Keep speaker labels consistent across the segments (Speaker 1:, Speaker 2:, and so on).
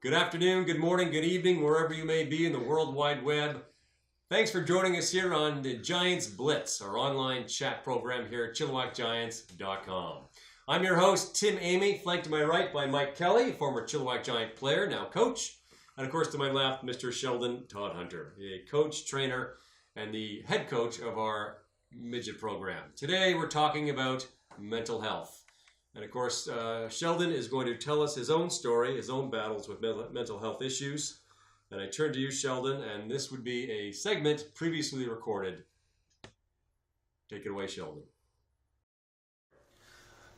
Speaker 1: Good afternoon, good morning, good evening, wherever you may be in the World Wide Web. Thanks for joining us here on the Giants Blitz, our online chat program here at ChilliwackGiants.com. I'm your host, Tim Amy, flanked to my right by Mike Kelly, former Chilliwack Giant player, now coach. And of course to my left, Mr. Sheldon Todhunter, a coach, trainer, and the head coach of our midget program. Today we're talking about mental health. And of course, Sheldon is going to tell us his own story, his own battles with mental health issues. And I turn to you, Sheldon, and this would be a segment previously recorded. Take it away, Sheldon.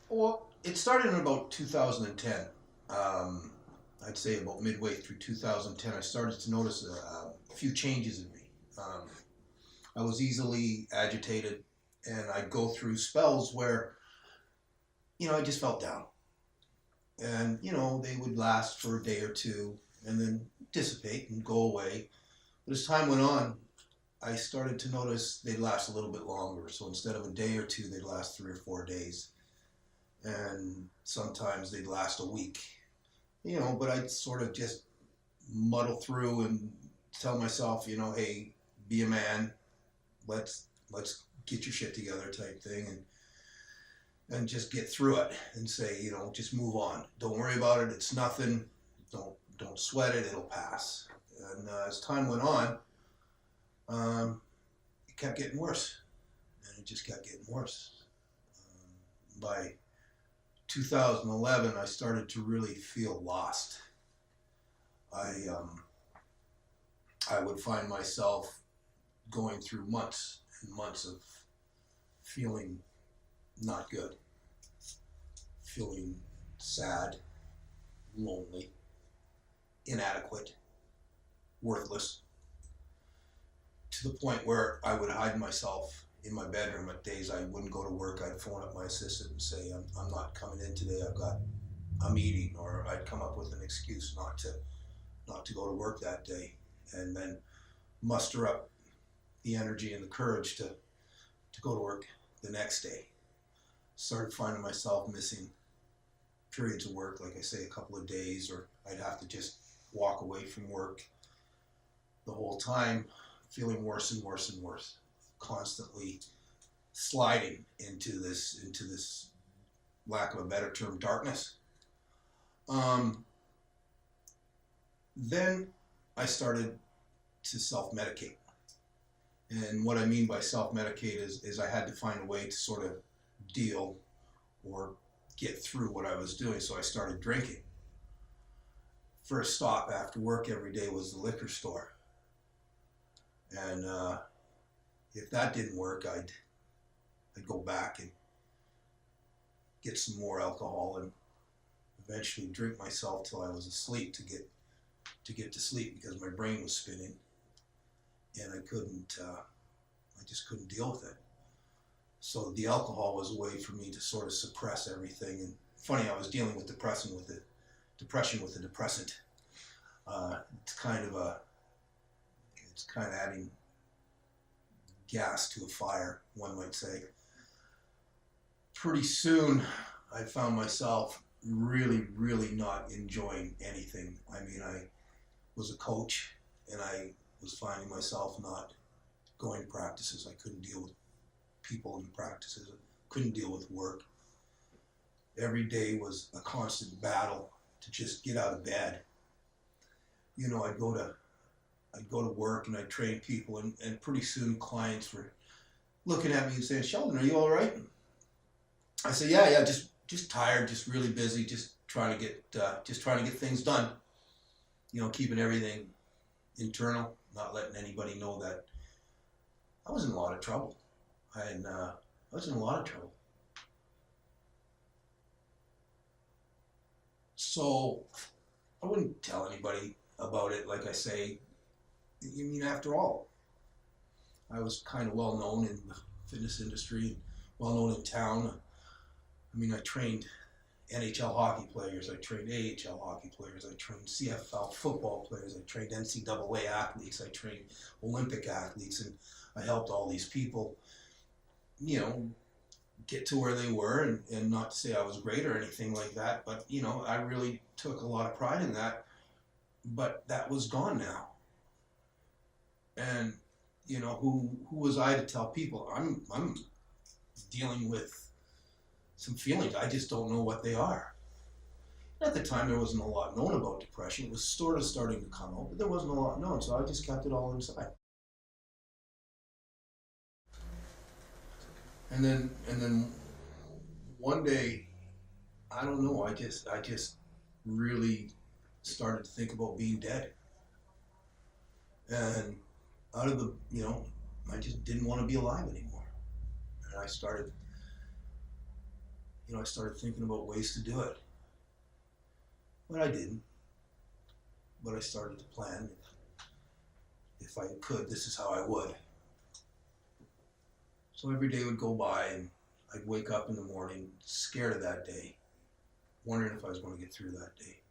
Speaker 2: Well, it started in about 2010. I'd say about midway through 2010, I started to notice a few changes in me. I was easily agitated, and I'd go through spells where I just felt down. And, they would last for a day or two and then dissipate and go away. But as time went on, I started to notice they'd last a little bit longer. So instead of a day or two, they'd last 3 or 4 days. And sometimes they'd last a week. But I'd sort of just muddle through and tell myself, hey, be a man. Let's get your shit together type thing. And just get through it and say, just move on. Don't worry about it. It's nothing. Don't sweat it. It'll pass. And as time went on, it kept getting worse. And it just kept getting worse. By 2011, I started to really feel lost. I would find myself going through months and months of feeling not good, feeling sad, lonely, inadequate, worthless, to the point where I would hide myself in my bedroom at days I wouldn't go to work. I'd phone up my assistant and say, I'm not coming in today, I've got a meeting, or I'd come up with an excuse not to go to work that day, and then muster up the energy and the courage to go to work the next day. Started finding myself missing periods of work, like I say, a couple of days, or I'd have to just walk away from work the whole time, feeling worse and worse and worse, constantly sliding into this lack of a better term, darkness. Then I started to self-medicate. And what I mean by self-medicate is I had to find a way to sort of deal or get through what I was doing, so I started drinking. First stop after work every day was the liquor store, and if that didn't work, I'd go back and get some more alcohol and eventually drink myself till I was asleep to get to sleep, because my brain was spinning and I just couldn't deal with it. So the alcohol was a way for me to sort of suppress everything. And funny, I was dealing with depression with a depressant. It's kind of adding gas to a fire, one might say. Pretty soon, I found myself really, really not enjoying anything. I mean, I was a coach, and I was finding myself not going to practices. I couldn't deal with people in practices. I couldn't deal with work. Every day was a constant battle to just get out of bed. I'd go to work and I'd train people, and pretty soon clients were looking at me and saying, "Sheldon, are you all right?" I said, yeah, just tired, just really busy, just trying to get things done. Keeping everything internal, not letting anybody know that I was in a lot of trouble. I was in a lot of trouble. So I wouldn't tell anybody about it. Like I say, after all, I was kind of well known in the fitness industry, well known in town. I trained NHL hockey players, I trained AHL hockey players, I trained CFL football players, I trained NCAA athletes, I trained Olympic athletes, and I helped all these people, get to where they were, and not to say I was great or anything like that, but I really took a lot of pride in that, But that was gone now. And, you know, who was I to tell people I'm dealing with some feelings. I just don't know what they are. At the time, there wasn't a lot known about depression. It was sort of starting to come out, but there wasn't a lot known, so I just kept it all inside. And then one day, I don't know, I just really started to think about being dead. And out of the, you know, I just didn't want to be alive anymore. And I started thinking about ways to do it. But I didn't. But I started to plan. If I could, this is how I would. So every day would go by and I'd wake up in the morning scared of that day, wondering if I was going to get through that day.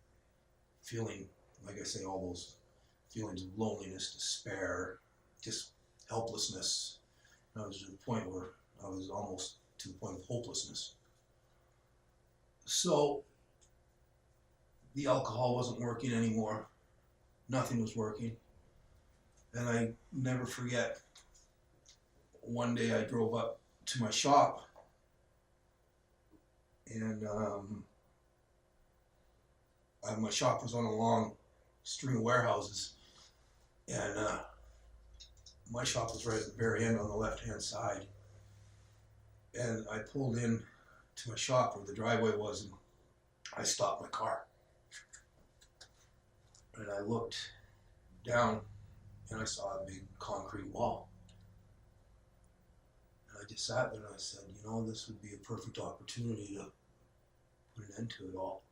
Speaker 2: Feeling, like I say, all those feelings of loneliness, despair, just helplessness. And I was to the point where I was almost to the point of hopelessness. So the alcohol wasn't working anymore. Nothing was working. And I never forget, one day I drove up to my shop and my shop was on a long string of warehouses, and my shop was right at the very end on the left-hand side. And I pulled in to my shop where the driveway was, and I stopped my car. And I looked down, and I saw a big concrete wall. And I just sat there and I said, you know, this would be a perfect opportunity to put an end to it all.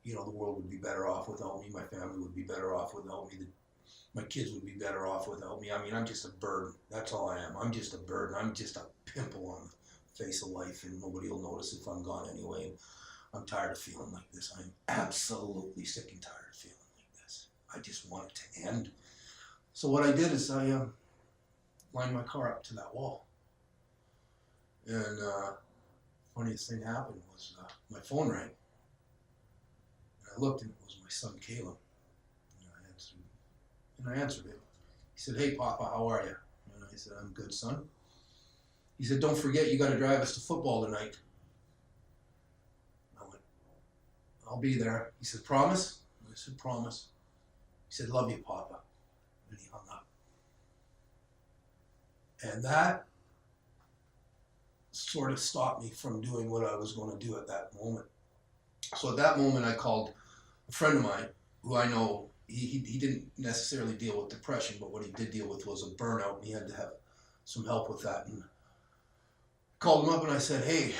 Speaker 2: You know, the world would be better off without me. My family would be better off without me. My kids would be better off without me. I mean, I'm just a burden. That's all I am. I'm just a burden. I'm just a pimple on the face of life, and nobody will notice if I'm gone anyway. And I'm tired of feeling like this. I'm absolutely sick and tired of feeling like this. I just want it to end. So what I did is I lined my car up to that wall. And funniest thing happened was my phone rang. And I looked, and it was my son Caleb. And I answered it. He said, "Hey, Papa, how are you?" And I said, "I'm good, son." He said, "Don't forget, you got to drive us to football tonight." I went, "I'll be there." He said, "Promise?" I said, "Promise." He said, "Love you, Papa." And he hung up. And that sort of stopped me from doing what I was going to do at that moment. So at that moment, I called a friend of mine who I know. He didn't necessarily deal with depression, but what he did deal with was a burnout, and he had to have some help with that. And I called him up and I said, "Hey,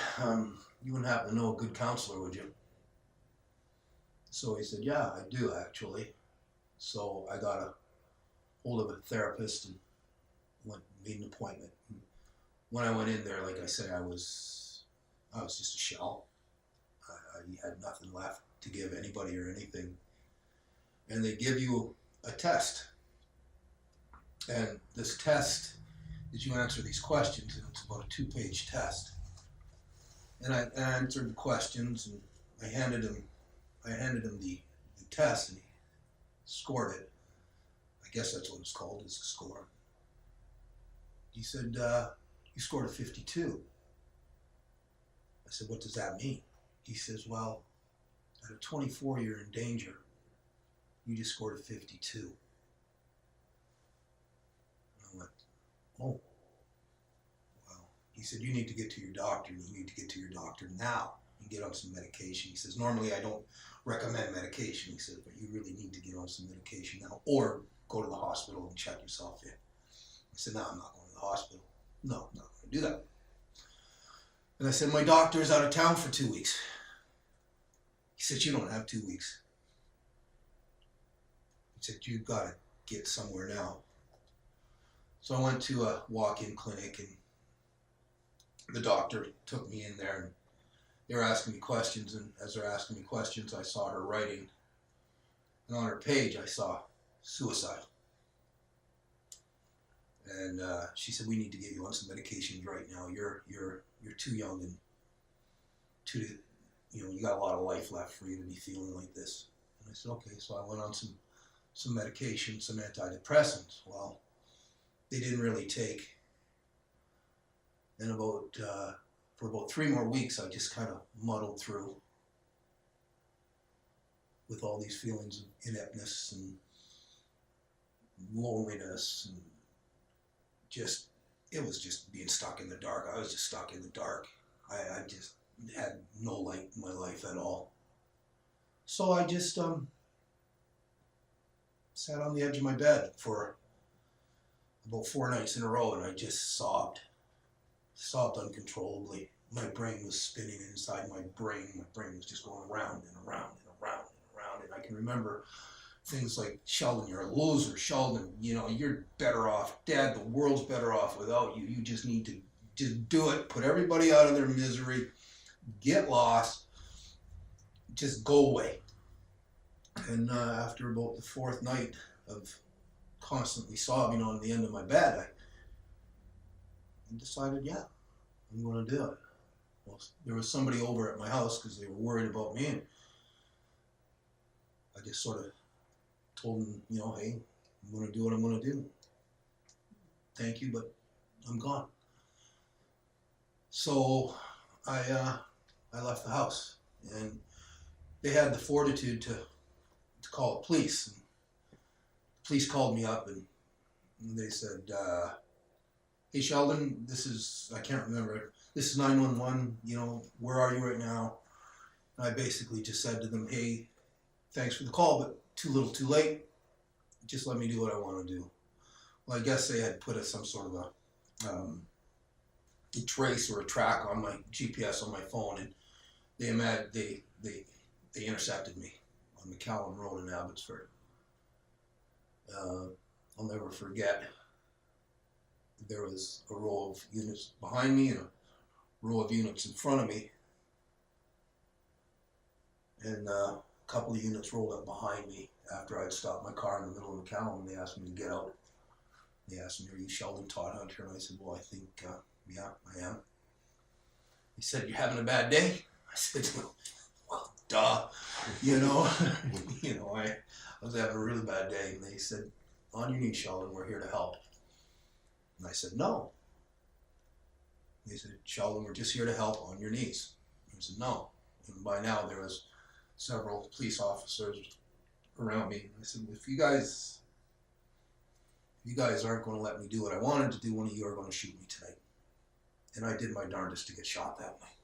Speaker 2: you wouldn't happen to know a good counselor, would you?" So he said, "Yeah, I do, actually." So I got a hold of a therapist and made an appointment. And when I went in there, like I say, I was just a shell. I had nothing left to give anybody or anything. And they give you a test. And this test is you answer these questions, and it's about a 2-page test. And I answered the questions, and I handed him the test, and he scored it. I guess that's what it's called, is a score. He said, "You scored a 52. I said, "What does that mean?" He says, "Well, at a 24, you're in danger. You just scored a 52. And I went, "Oh, well." He said, "You need to get to your doctor, and you need to get to your doctor now and get on some medication." He says, "Normally I don't recommend medication." He said, "But you really need to get on some medication now, or go to the hospital and check yourself in." I said, "No, I'm not going to the hospital. No, I'm not going to do that." And I said, "My doctor's out of town for 2 weeks." He said, "You don't have 2 weeks." He said, "You've got to get somewhere now." So I went to a walk-in clinic, and the doctor took me in there, and they were asking me questions, and as they're asking me questions, I saw her writing, and on her page I saw suicide. And she said, "We need to get you on some medications right now. You're too young, and you got a lot of life left for you to be feeling like this." And I said, okay. So I went on some medication, some antidepressants. Well, they didn't really take. And for about 3 more weeks, I just kind of muddled through with all these feelings of ineptness and loneliness, and it was just being stuck in the dark. I was just stuck in the dark. I just had no light in my life at all. So I just sat on the edge of my bed for about 4 nights in a row, and I just sobbed uncontrollably. My brain was spinning inside my brain. My brain was just going around and around and around and around. And I can remember things like, Sheldon, you're a loser. Sheldon, you're better off. Dad, the world's better off without you. You just need to just do it. Put everybody out of their misery. Get lost. Just go away. And after about the 4th night of constantly sobbing on the end of my bed, I decided, yeah, I'm going to do it. Well, there was somebody over at my house because they were worried about me, and I just sort of told them, hey, I'm going to do what I'm going to do. Thank you, but I'm gone. So I left the house, and they had the fortitude to call the police. And the police called me up, and they said, hey, Sheldon, I can't remember, this is 911, where are you right now? And I basically just said to them, hey, thanks for the call, but too little too late. Just let me do what I want to do. Well, I guess they had put some sort of a trace or a track on my GPS on my phone, and they intercepted me on McCallum Road in Abbotsford. I'll never forget. There was a row of units behind me and a row of units in front of me. And a couple of units rolled up behind me after I'd stopped my car in the middle of McCallum, and they asked me to get out. They asked me, are you Sheldon Todhunter? And I said, well, I think, yeah, I am. He said, you having a bad day? I said, well, duh. I was having a really bad day. And they said, on your knees, Sheldon, we're here to help. And I said, no. They said, Sheldon, we're just here to help, on your knees. I said, no. And by now there was several police officers around me. I said, if you guys aren't going to let me do what I wanted to do, one of you are going to shoot me tonight. And I did my darndest to get shot that night.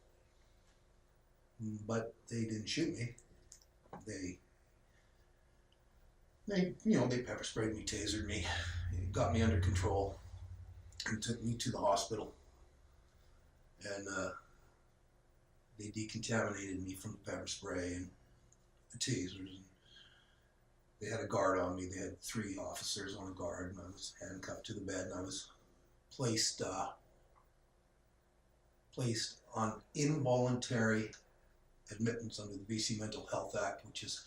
Speaker 2: But they didn't shoot me. They pepper sprayed me, tasered me, got me under control, and took me to the hospital. And they decontaminated me from the pepper spray and the tasers. And they had a guard on me. They had 3 officers on a guard, and I was handcuffed to the bed, and I was placed on involuntary admittance under the BC Mental Health Act, which is,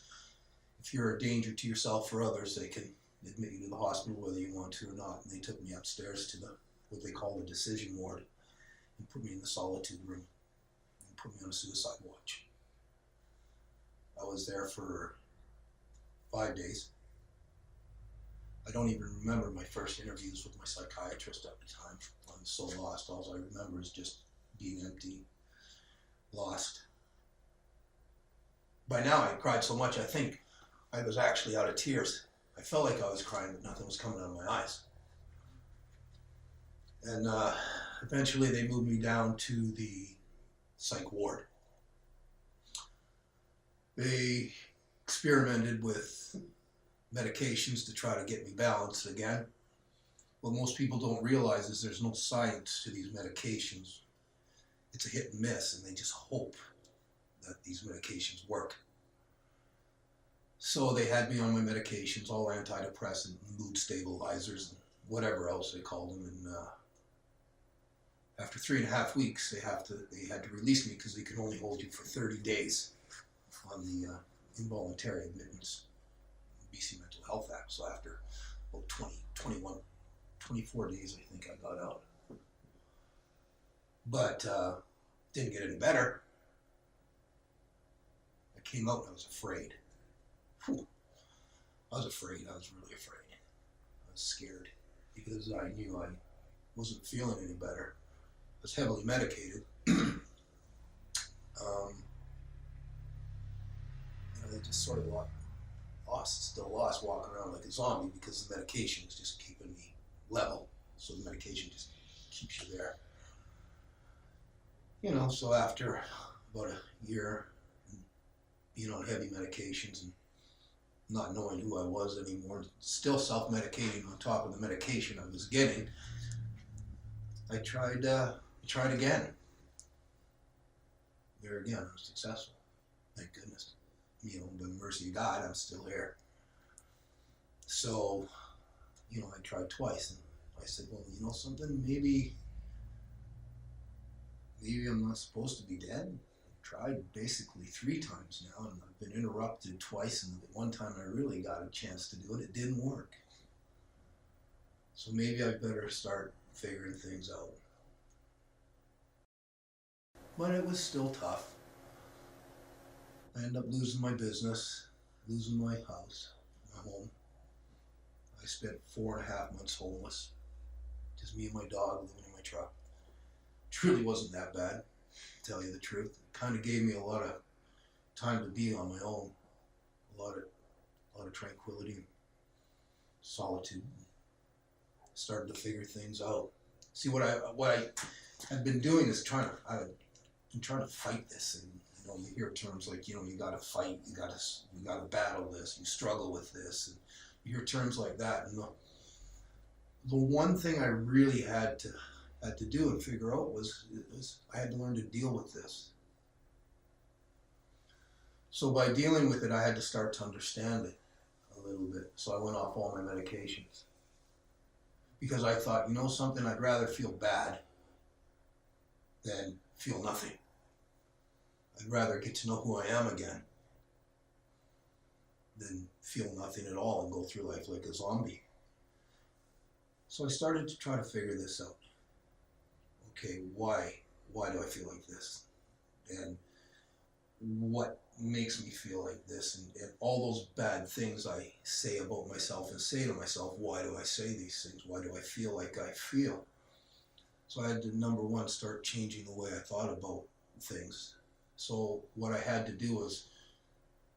Speaker 2: if you're a danger to yourself or others, they can admit you to the hospital whether you want to or not. And they took me upstairs to what they call the decision ward, and put me in the solitude room and put me on a suicide watch. I was there for 5 days. I don't even remember my first interviews with my psychiatrist at the time. I'm so lost. All I remember is just being empty, lost. By now I cried so much I think I was actually out of tears. I felt like I was crying, but nothing was coming out of my eyes. And eventually they moved me down to the psych ward. They experimented with medications to try to get me balanced again. What most people don't realize is there's no science to these medications. It's a hit and miss, and they just hope that these medications work. So they had me on my medications, all antidepressant, mood stabilizers, and whatever else they called them. And after 3.5 weeks, they had to release me because they can only hold you for 30 days on the involuntary admittance, BC Mental Health Act. So after about 24 days, I think I got out. But didn't get any better. I came out and I was afraid. whew, I was afraid. I was really afraid. I was scared because I knew I wasn't feeling any better. I was heavily medicated. I just sort of still lost walking around like a zombie because the medication is just keeping me level. So the medication just keeps you there. So after about a year being on heavy medications and not knowing who I was anymore, still self-medicating on top of the medication I was getting, I tried again. There again, I was successful. Thank goodness. By the mercy of God, I'm still here. So, I tried twice, and I said, well, something, maybe I'm not supposed to be dead. I've tried basically 3 times now, and I've been interrupted twice, and the one time I really got a chance to do it, it didn't work. So maybe I better start figuring things out. But it was still tough. I ended up losing my business, losing my house, my home. I spent 4.5 months homeless. Just me and my dog living in my truck. It really wasn't that bad, to tell you the truth. It kind of gave me a lot of time to be on my own. A lot of tranquility and solitude. Started to figure things out. See, what I had been doing is I've been trying to fight this, and you hear terms like you got to fight, you got to battle this, you struggle with this, and you hear terms like that. And the one thing I really had to do and figure out was I had to learn to deal with this. So by dealing with it, I had to start to understand it a little bit. So I went off all my medications because I thought, something, I'd rather feel bad than feel nothing. I'd rather get to know who I am again than feel nothing at all and go through life like a zombie. So I started to try to figure this out. Okay, why do I feel like this? And what makes me feel like this? And all those bad things I say about myself and say to myself, why do I say these things? Why do I feel like I feel? So I had to, number one, start changing the way I thought about things. So what I had to do was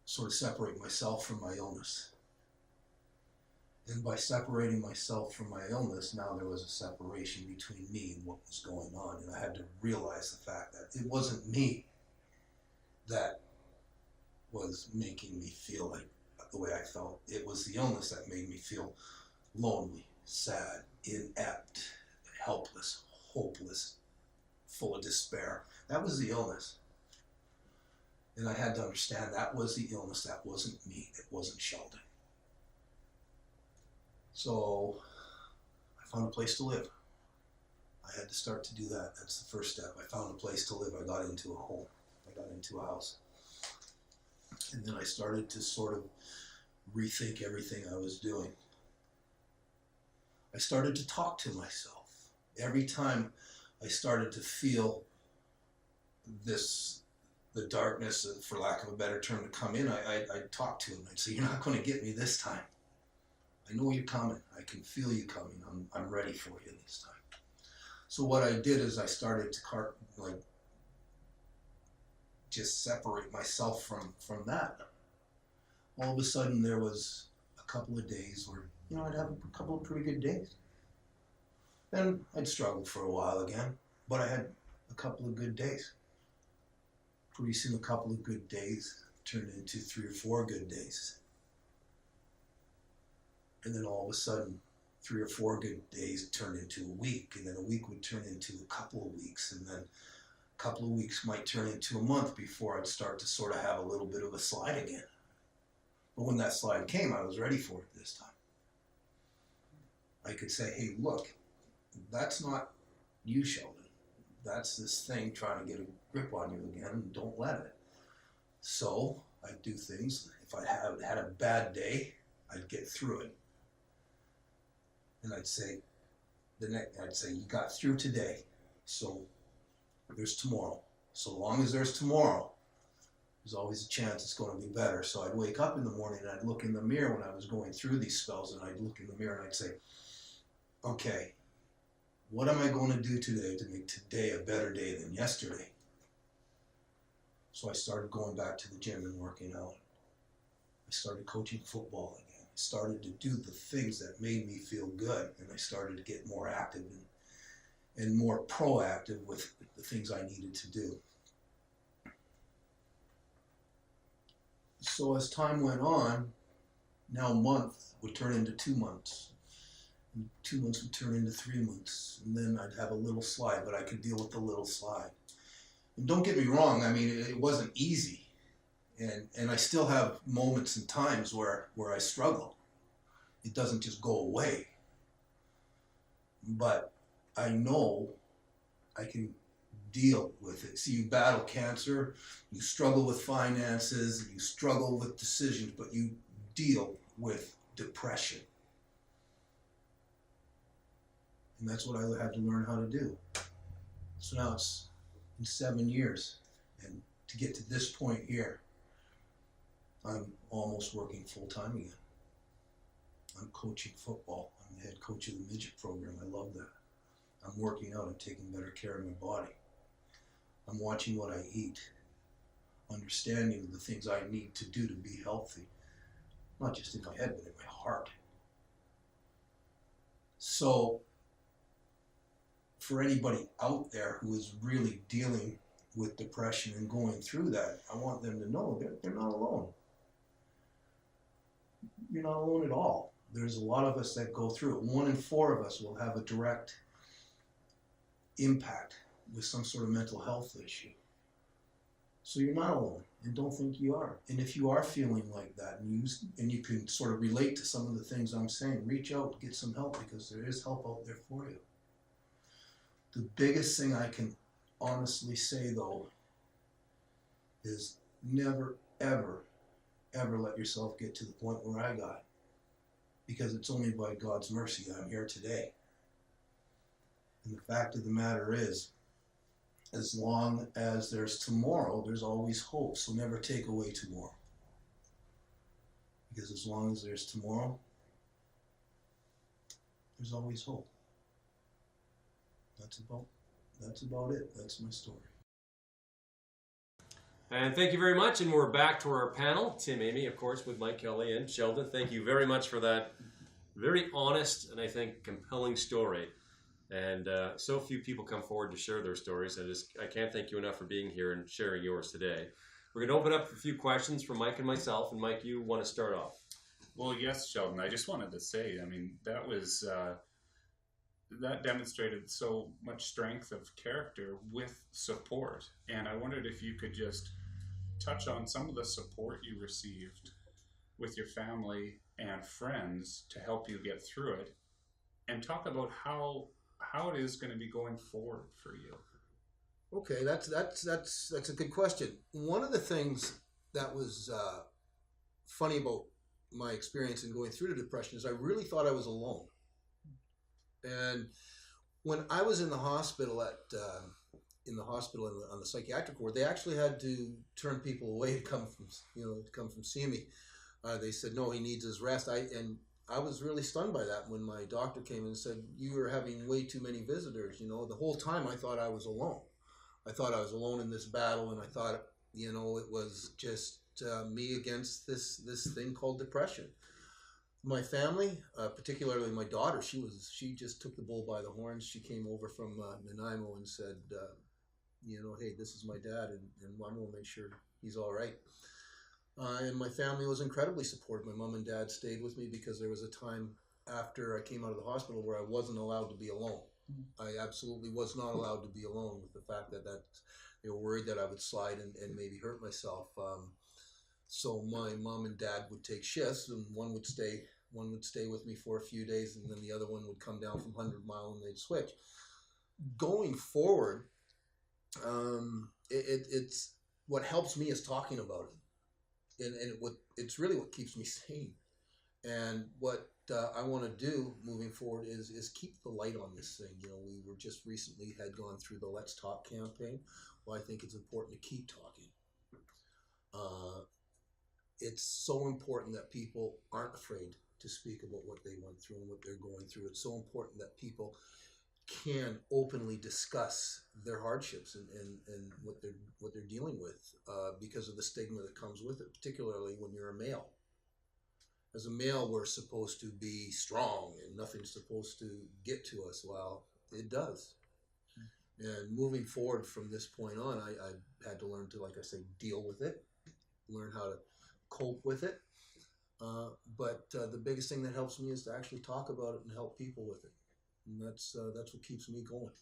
Speaker 2: sort of separate myself from my illness. And by separating myself from my illness, now there was a separation between me and what was going on. And I had to realize the fact that it wasn't me that was making me feel like the way I felt. It was the illness that made me feel lonely, sad, inept, helpless, hopeless, full of despair. That was the illness. And I had to understand that was the illness, that wasn't me, it wasn't Sheldon. So I found a place to live. I had to start to do that. That's the first step. I found a place to live. I got into a home. I got into a house. And then I started to sort of rethink everything I was doing. I started to talk to myself. Every time I started to feel the darkness, for lack of a better term, to come in, I'd talk to him. I'd say, you're not going to get me this time. I know you're coming. I can feel you coming. I'm ready for you this time. So what I did is I started to just separate myself from that. All of a sudden there was a couple of days where, I'd have a couple of pretty good days. Then I'd struggle for a while again, but I had a couple of good days. Pretty soon a couple of good days turned into 3 or 4 good days. And then all of a sudden, 3 or 4 good days turned into a week, and then a week would turn into a couple of weeks, and then a couple of weeks might turn into a month before I'd start to sort of have a little bit of a slide again. But when that slide came, I was ready for it this time. I could say, hey, look, that's not you, Sheldon. That's this thing trying to get a grip on you again, and don't let it. So I'd do things. If I had a bad day, I'd get through it. And I'd say, you got through today, so there's tomorrow. So long as there's tomorrow, There's always a chance it's going to be better. So I'd wake up in the morning and I'd look in the mirror when I was going through these spells, and I'd look in the mirror and I'd say, okay, what am I going to do today to make today a better day than yesterday? So I started going back to the gym and working out. I started coaching football again. I started to do the things that made me feel good, and I started to get more active and more proactive with the things I needed to do. So as time went on, now a month would turn into 2 months. And 2 months would turn into 3 months. And then I'd have a little slide, but I could deal with the little slide. And don't get me wrong, I mean, it wasn't easy. And I still have moments and times where I struggle. It doesn't just go away. But I know I can deal with it. See, you battle cancer, you struggle with finances, you struggle with decisions, but you deal with depression. And that's what I had to learn how to do. So now it's been 7 years, and to get to this point here, I'm almost working full-time again. I'm coaching football. I'm the head coach of the midget program. I love that. I'm working out and taking better care of my body. I'm watching what I eat, understanding the things I need to do to be healthy, not just in my head, but in my heart. So, for anybody out there who is really dealing with depression and going through that, I want them to know they're not alone. You're not alone at all. There's a lot of us that go through it. 1 in 4 of us will have a direct impact with some sort of mental health issue. So you're not alone, and don't think you are. And if you are feeling like that, and you can sort of relate to some of the things I'm saying, reach out, get some help, because there is help out there for you. The biggest thing I can honestly say, though, is never, ever, ever let yourself get to the point where I got. Because it's only by God's mercy that I'm here today. And the fact of the matter is, as long as there's tomorrow, there's always hope. So never take away tomorrow. Because as long as there's tomorrow, there's always hope. That's about it. That's my story.
Speaker 1: And thank you very much. And we're back to our panel. Tim, Amy, of course, with Mike Kelly and Sheldon. Thank you very much for that very honest and I think compelling story. And so few people come forward to share their stories. I can't thank you enough for being here and sharing yours today. We're going to open up a few questions for Mike and myself. And Mike, you want to start off?
Speaker 3: Well, yes, Sheldon. I just wanted to say, I mean, that was that demonstrated so much strength of character with support. And I wondered if you could just touch on some of the support you received with your family and friends to help you get through it, and talk about how it is going to be going forward for you.
Speaker 2: Okay, that's a good question. One of the things that was funny about my experience in going through the depression is I really thought I was alone. And when I was in the hospital on the psychiatric ward, they actually had to turn people away to come from see me. They said, no, he needs his rest. I was really stunned by that when my doctor came and said, you are having way too many visitors. The whole time I thought I was alone. I thought I was alone in this battle, and I thought, it was just me against this thing called depression. My family, particularly my daughter, she just took the bull by the horns. She came over from Nanaimo and said, hey, this is my dad, and I'm going to make sure he's all right. And my family was incredibly supportive. My mom and dad stayed with me because there was a time after I came out of the hospital where I wasn't allowed to be alone. I absolutely was not allowed to be alone, with the fact that they were worried that I would slide and maybe hurt myself. So my mom and dad would take shifts, and one would stay with me for a few days, and then the other one would come down from 100 Mile and they'd switch. Going forward, it's what helps me is talking about it, and it's really what keeps me sane. And what I want to do moving forward is keep the light on this thing. We were just recently had gone through the Let's Talk campaign. Well, I think it's important to keep talking. It's so important that people aren't afraid to speak about what they went through and what they're going through. It's so important that people can openly discuss their hardships and what they're dealing with because of the stigma that comes with it, particularly when you're a male. As a male, we're supposed to be strong and nothing's supposed to get to us. Well, it does. And moving forward from this point on, I had to learn to, like I say, deal with it, learn how to cope with it. But the biggest thing that helps me is to actually talk about it and help people with it. And that's what keeps me going.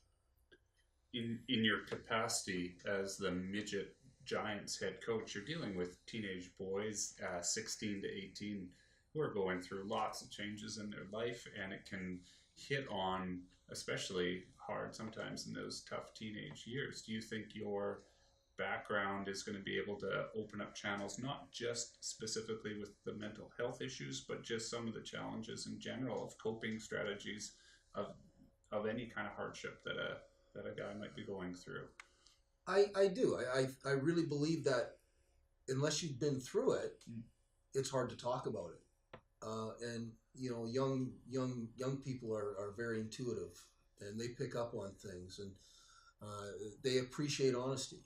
Speaker 3: In your capacity as the midget Giants head coach, you're dealing with teenage boys, 16 to 18, who are going through lots of changes in their life, and it can hit on especially hard sometimes in those tough teenage years. Do you think your background is going to be able to open up channels, not just specifically with the mental health issues, but just some of the challenges in general of coping strategies of any kind of hardship that a guy might be going through?
Speaker 2: I do. I really believe that unless you've been through it, it's hard to talk about it. And you know, young people are very intuitive, and they pick up on things, and they appreciate honesty.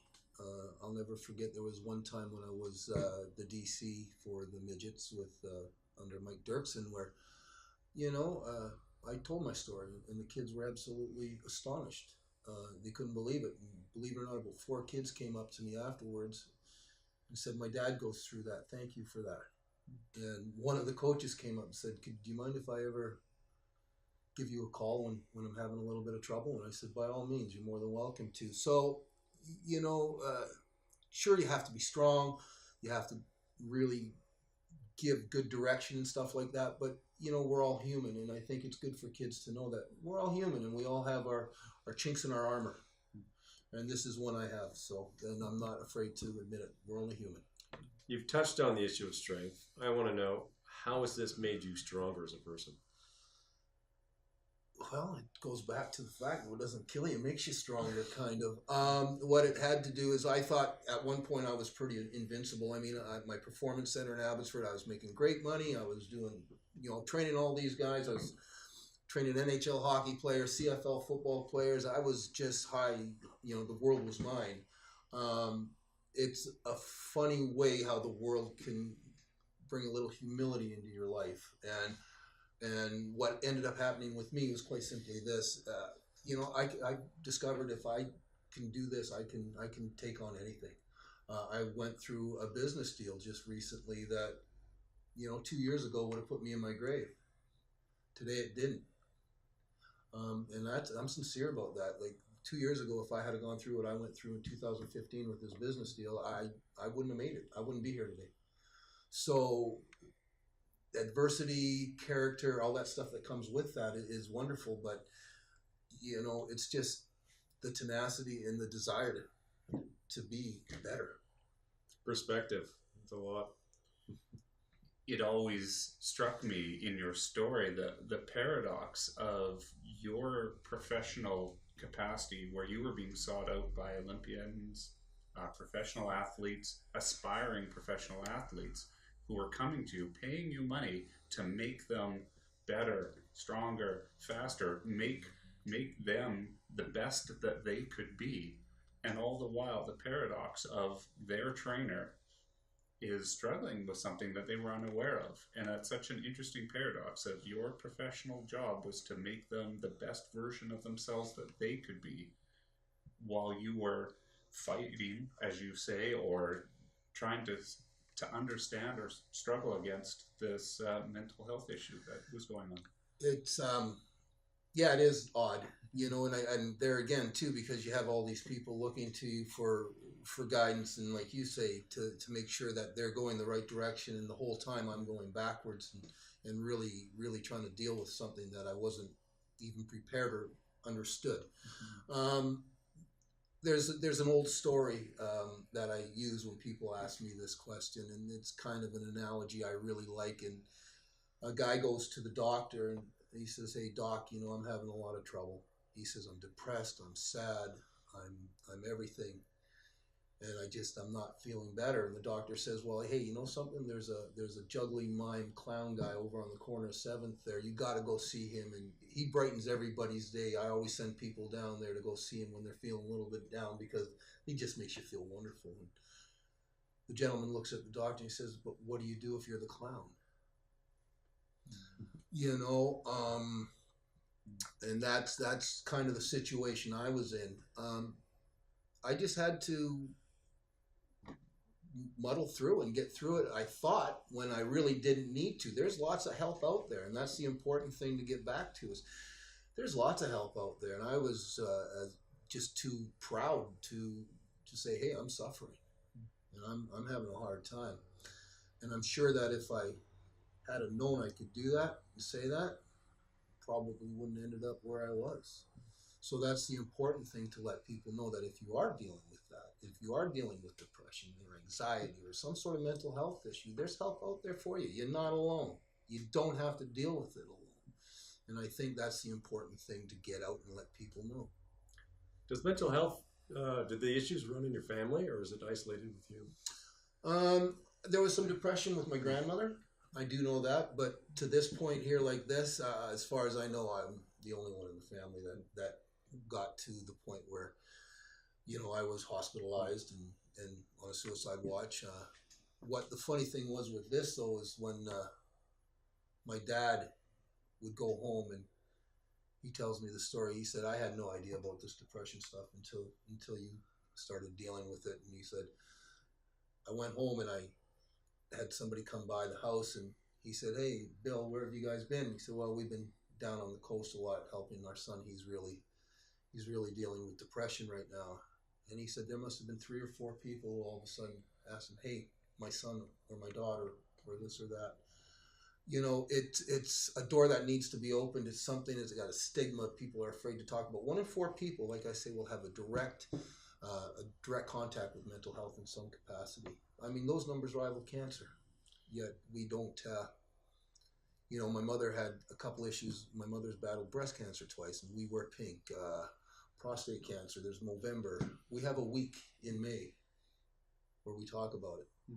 Speaker 2: I'll never forget, there was one time when I was the DC for the midgets with under Mike Dirksen, where I told my story, and the kids were absolutely astonished. They couldn't believe it. And believe it or not, about 4 kids came up to me afterwards and said, "My dad goes through that. Thank you for that." And one of the coaches came up and said, "Do you mind if I ever give you a call when I'm having a little bit of trouble?" And I said, "By all means, you're more than welcome to." So, sure, you have to be strong. You have to really give good direction and stuff like that. But, we're all human. And I think it's good for kids to know that we're all human and we all have our chinks in our armor. And this is one I have. So, and I'm not afraid to admit it. We're only human.
Speaker 1: You've touched on the issue of strength. I want to know, how has this made you stronger as a person?
Speaker 2: Well, it goes back to the fact that what doesn't kill you makes you stronger, kind of. What it had to do is, I thought at one point I was pretty invincible. I mean, my performance center in Abbotsford, I was making great money. I was doing, training all these guys. I was training NHL hockey players, CFL football players. I was just high. The world was mine. It's a funny way how the world can bring a little humility into your life. And what ended up happening with me was quite simply this. I discovered if I can do this, I can take on anything. I went through a business deal just recently that, 2 years ago would have put me in my grave. Today it didn't. And I'm sincere about that. Like, 2 years ago, if I had gone through what I went through in 2015 with this business deal, I wouldn't have made it. I wouldn't be here today. So adversity, character, all that stuff that comes with that is wonderful, but it's just the tenacity and the desire to be better.
Speaker 1: Perspective. It's a lot.
Speaker 3: It always struck me in your story the paradox of your professional capacity, where you were being sought out by Olympians, professional athletes, aspiring professional athletes, who were coming to you, paying you money to make them better, stronger, faster, make them the best that they could be. And all the while, the paradox of their trainer is struggling with something that they were unaware of. And that's such an interesting paradox of your professional job was to make them the best version of themselves that they could be, while you were fighting, as you say, or trying to understand or struggle against this mental health issue that was going on.
Speaker 2: It's it is odd, and there again too, because you have all these people looking to you for guidance, and like you say, to make sure that they're going the right direction, and the whole time I'm going backwards and really trying to deal with something that I wasn't even prepared or understood. Mm-hmm. There's an old story that I use when people ask me this question, and it's kind of an analogy I really like. And a guy goes to the doctor and he says, "Hey doc, I'm having a lot of trouble." He says, "I'm depressed, I'm sad, I'm everything." and I'm not feeling better. And the doctor says, well, hey, you know something? There's a juggling mime clown guy over on the corner of 7th there. You got to go see him, and he brightens everybody's day. I always send people down there to go see him when they're feeling a little bit down, because he just makes you feel wonderful. And the gentleman looks at the doctor and he says, but what do you do if you're the clown? You know, and that's kind of the situation I was in. I just had to muddle through and get through it. I thought, when I really didn't need to. There's lots of help out there, and that's the important thing to get back to, is there's lots of help out there. And I was just too proud to say, hey, I'm suffering, and I'm having a hard time. And I'm sure that if I had known I could do that and say that, probably wouldn't have ended up where I was. So that's the important thing, to let people know that if you are dealing with that, if you are dealing with depression or anxiety or some sort of mental health issue, there's help out there for you. You're not alone. You don't have to deal with it alone. And I think that's the important thing, to get out and let people know.
Speaker 4: Does mental health, did the issues run in your family, or is it isolated with you?
Speaker 2: There was some depression with my grandmother. I do know that, but to this point here, like this, as far as I know, I'm the only one in the family that got to the point where, you know, I was hospitalized and on a suicide watch. What the funny thing was with this, though, is when my dad would go home, and he tells me the story. He said, I had no idea about this depression stuff until you started dealing with it. And he said, I went home and I had somebody come by the house, and he said, hey, Bill, where have you guys been? He said, well, we've been down on the coast a lot helping our son. He's really dealing with depression right now. And he said there must have been 3 or 4 people all of a sudden asking, hey, my son or my daughter or this or that. You know, it's a door that needs to be opened. It's something that's got a stigma people are afraid to talk about. 1 in 4 people, like I say, will have a direct contact with mental health in some capacity. I mean, those numbers rival cancer, yet we don't, you know, my mother had a couple issues. My mother's battled breast cancer twice, and we wear pink. Prostate cancer, there's November. We have a week in May where we talk about it,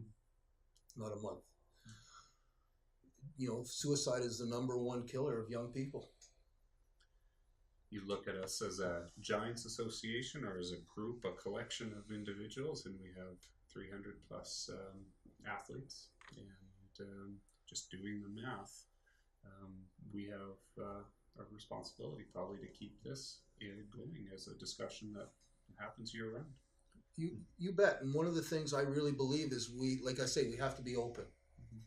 Speaker 2: not a month. You know, suicide is the #1 killer of young people.
Speaker 3: You look at us as a Giants association, or as a group, a collection of individuals, and we have 300 plus athletes, and just doing the math, we have a responsibility probably to keep this going as a discussion that happens year round.
Speaker 2: You bet. And one of the things I really believe is like I say, we have to be open.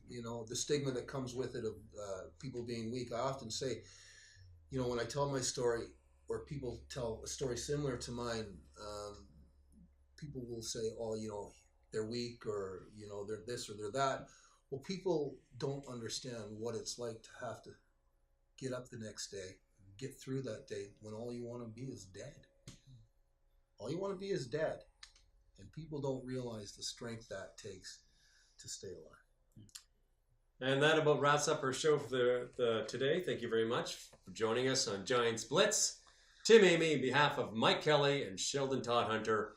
Speaker 2: You know, the stigma that comes with it of people being weak. I often say, you know, when I tell my story, or people tell a story similar to mine, people will say, oh, you know, they're weak, or, you know, they're this or they're that. Well, people don't understand what it's like to have to get up the next day, get through that day, when all you want to be is dead. All you want to be is dead. And people don't realize the strength that takes to stay alive.
Speaker 1: And that about wraps up our show for today. Thank you very much for joining us on Giants Blitz. Tim Amy, on behalf of Mike Kelly and Sheldon Todhunter,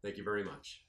Speaker 1: thank you very much.